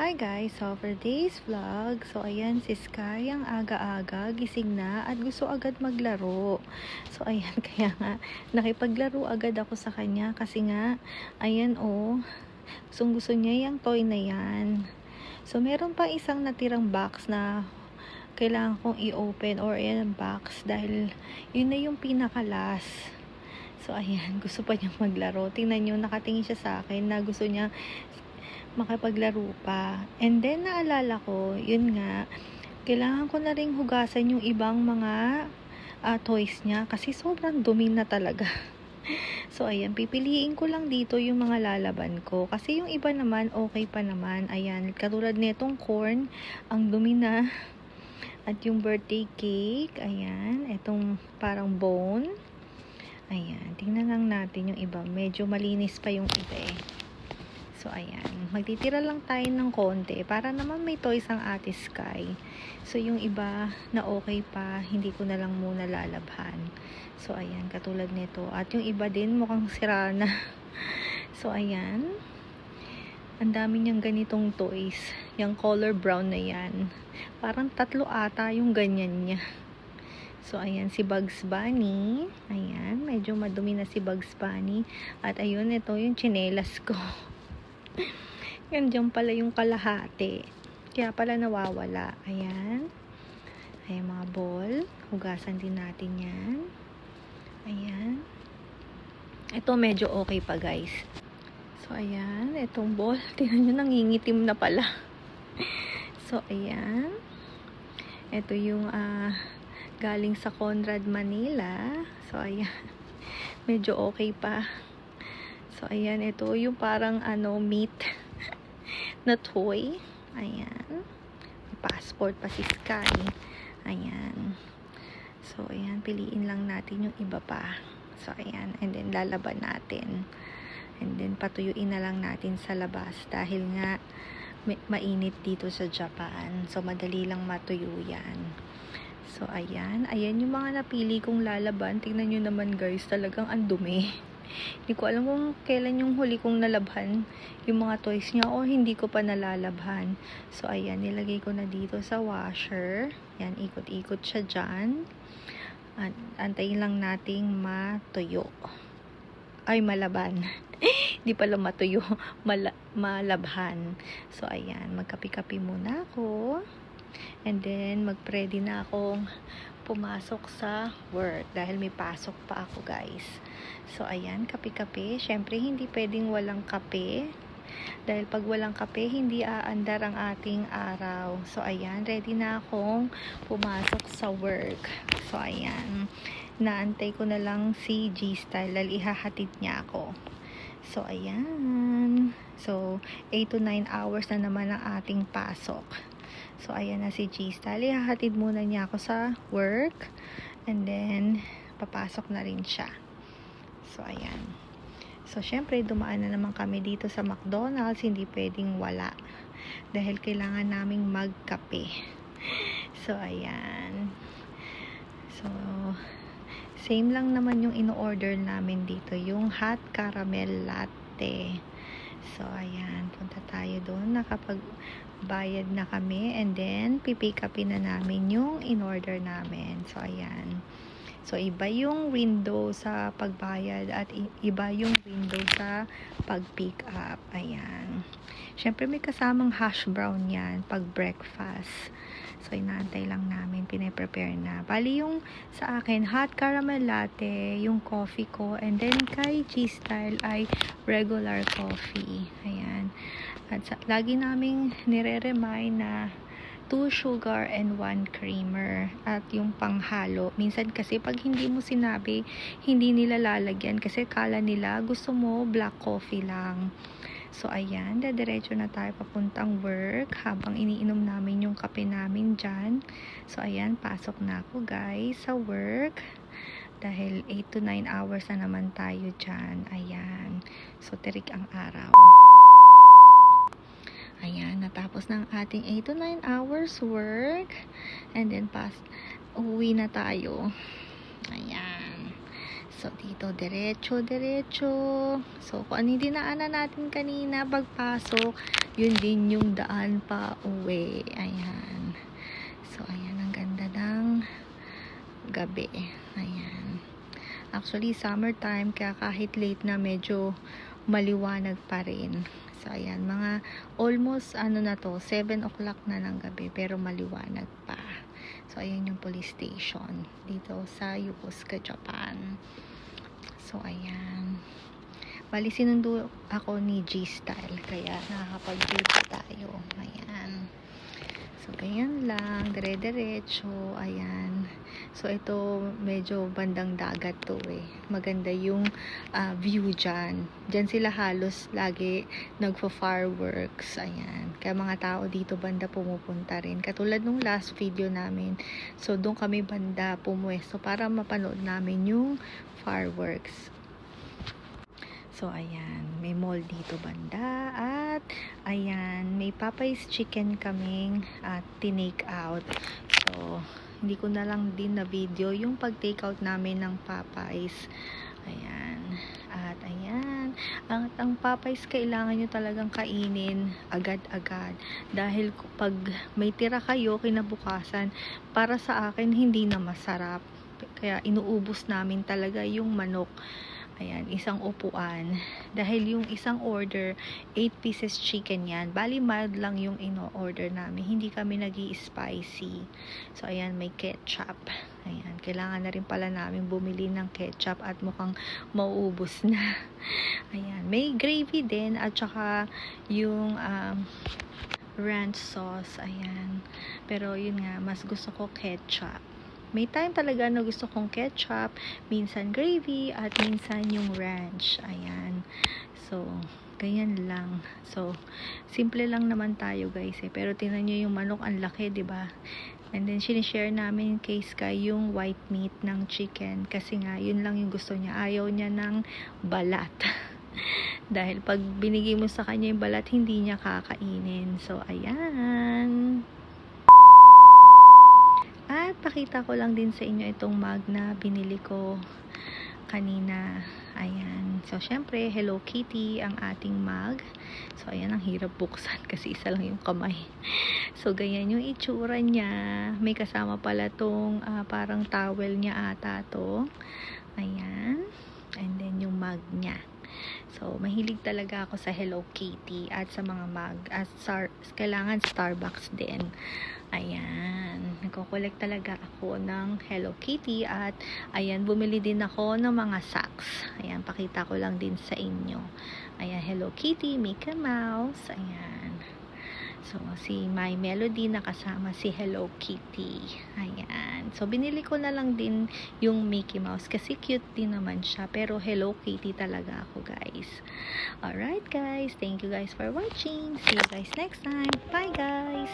Hi guys! So for today's vlog, so ayan si Sky ang aga-aga, gising na at gusto agad maglaro. So ayan, kaya nga nakipaglaro agad ako sa kanya kasi nga, ayan gustong gusto niya yung toy na yan. So meron pa isang natirang box na kailangan kong i-open or ayan box dahil yun na yung pinaka-last. So ayan, gusto pa niyang maglaro. Tingnan niyo, nakatingin siya sa akin na gusto niya makapaglaro pa. And then naalala ko, yun nga, kailangan ko na ring hugasan yung ibang mga toys niya kasi sobrang dumi na talaga. So ayan, pipiliin ko lang dito yung mga lalaban ko kasi yung iba naman okay pa naman. Ayan, katulad nitong corn, ang dumi na. At yung birthday cake, ayan, itong parang bone. Ayan, tingnan lang natin yung iba. Medyo malinis pa yung iba eh. So, ayan. Magtitira lang tayo ng konti para naman may toys ang Ate Sky. So, yung iba na okay pa, hindi ko na lang muna lalabhan. So, ayan. Katulad nito. At yung iba din, mukhang sira na. So, ayan. Ang dami niyang ganitong toys. Yung color brown na yan. Parang 3 ata yung ganyan niya. So, ayan, si Bugs Bunny. Ayan, medyo madumi na si Bugs Bunny. At ayun, ito yung tsinelas ko. Yan, dyan pala yung kalahati. Kaya pala nawawala. Ayan. Ayan, mga ball. Hugasan din natin yan. Ayan. Ito medyo okay pa, guys. So, ayan. Itong ball. Tingnan nyo, nangingitim na pala. So, ayan. Ito yung galing sa Conrad, Manila. So, ayan. Medyo okay pa. So, ayan, ito yung parang meat na toy. Ayan. May passport pa si Sky. Ayan. So, ayan, piliin lang natin yung iba pa. So, ayan, and then lalaban natin. And then patuyuin na lang natin sa labas dahil nga mainit dito sa Japan. So, madali lang matuyo yan. So, ayan. Ayan yung mga napili kong lalaban. Tingnan nyo naman, guys. Talagang ang dumi. Hindi ko alam kung kailan yung huli kong nalabhan yung mga toys niya o hindi ko pa nalalabhan. So, ayan, nilagay ko na dito sa washer. Yan, ikot-ikot siya dyan. At antayin lang nating matuyo. Ay, malaban. Hindi pala matuyo, malabhan. So, ayan, magkapi-kapi muna ako. And then, mag-ready na akong pumasok sa work dahil may pasok pa ako, guys. So, ayan, kape-kape. Syempre, hindi pwedeng walang kape. Dahil pag walang kape, hindi aandar ang ating araw. So, ayan, ready na akong pumasok sa work. So, ayan, naantay ko na lang si G-Style dahil ihahatid niya ako. So, ayan. So, 8 to 9 hours na naman ang ating pasok. So, ayan na si G-Style. Ihahatid muna niya ako sa work. And then, papasok na rin siya. So, ayan. So, syempre, dumaan na naman kami dito sa McDonald's. Hindi pwedeng wala. Dahil kailangan naming magkape. So, ayan. So, same lang naman yung ino-order namin dito. Yung hot caramel latte. So, ayan. Punta tayo doon. Nakapagbayad na kami. And then, pipick upin na namin yung in-order namin. So, ayan. So, iba yung window sa pagbayad at iba yung window sa pag-pick up. Ayan. Siyempre, may kasamang hash brown yan pag breakfast. So, inaantay lang namin. Pine-prepare na. Bali yung sa akin, hot caramel latte, yung coffee ko. And then, kay G-Style ay regular coffee. Ayan. At lagi naming nire-remind na 2 sugar and 1 creamer at yung panghalo. Minsan kasi pag hindi mo sinabi, hindi nila lalagyan kasi kala nila gusto mo black coffee lang. So, ayan, dediretso na tayo papuntang work habang iniinom namin yung kape namin dyan. So, ayan, pasok na ako, guys, sa work. Dahil 8 to 9 hours na naman tayo dyan. Ayan. So, tirik ang araw. Ayan, natapos ng ating 8 to 9 hours work. And then, uwi na tayo. Ayan. So, dito, diretso. So, kung ano yung dinaanan natin kanina, pagpasok, yun din yung daan pa uwi. Ayan. So, ayan, ang ganda ng gabi. Ayan. Actually, summertime, kaya kahit late na, medyo maliwanag pa rin. So, ayan, mga almost, na to, 7 o'clock na ng gabi, pero maliwanag pa. So, ayan yung police station dito sa Yokosuka, Japan. So, ayan. Bali, sinundo ako ni G-Style, kaya nakakapag-view tayo. Ayan. So, ganyan lang, dire-diretso, ayan. So, ito, medyo bandang dagat to eh. Maganda yung view dyan. Dyan sila halos lagi nagpa-fireworks, ayan. Kaya mga tao dito banda pumupunta rin. Katulad nung last video namin, so, doon kami banda pumuwesto para mapanood namin yung fireworks. So, ayan, may mall dito banda at ayan, may Popeyes chicken kaming tinake out. So, hindi ko na lang din na video yung pag-take out namin ng Popeyes. Ayan. At ayan, ang Popeyes kailangan nyo talagang kainin agad-agad. Dahil pag may tira kayo kinabukasan, para sa akin hindi na masarap. Kaya inuubos namin talaga yung manok. Ayan, isang upuan. Dahil yung isang order, 8 pieces chicken yan. Bali, mild lang yung ino-order namin. Hindi kami nag-i-spicy. So, ayan, may ketchup. Ayan, kailangan na rin pala namin bumili ng ketchup at mukhang mauubos na. Ayan, may gravy din at saka yung ranch sauce. Ayan. Pero, yun nga, mas gusto ko ketchup. May time talaga na gusto kong ketchup, minsan gravy, at minsan yung ranch. Ayan. So, ganyan lang. So, simple lang naman tayo guys eh. Pero tingnan nyo yung manok, ang laki, ba diba? And then, sinishare namin kay Sky yung white meat ng chicken. Kasi nga, yun lang yung gusto niya. Ayaw niya ng balat. Dahil pag binigay mo sa kanya yung balat, hindi niya kakainin. So, ayan. At pakita ko lang din sa inyo itong mug na binili ko kanina. Ayan. So, syempre, Hello Kitty ang ating mug. So, ayan, ang hirap buksan kasi isa lang yung kamay. So, ganyan yung itsura niya. May kasama pala tong parang towel niya ata to. Ayan. And then, yung mug niya. So, mahilig talaga ako sa Hello Kitty at sa mga mug. At kailangan Starbucks din. Ayan. Nagko-collect talaga ako ng Hello Kitty at ayan, bumili din ako ng mga socks. Ayan, pakita ko lang din sa inyo. Ayan, Hello Kitty, Mickey Mouse. Ayan. So, si My Melody nakasama si Hello Kitty. Ayan. So, binili ko na lang din yung Mickey Mouse kasi cute din naman siya. Pero Hello Kitty talaga ako, guys. Alright, guys. Thank you guys for watching. See you guys next time. Bye, guys.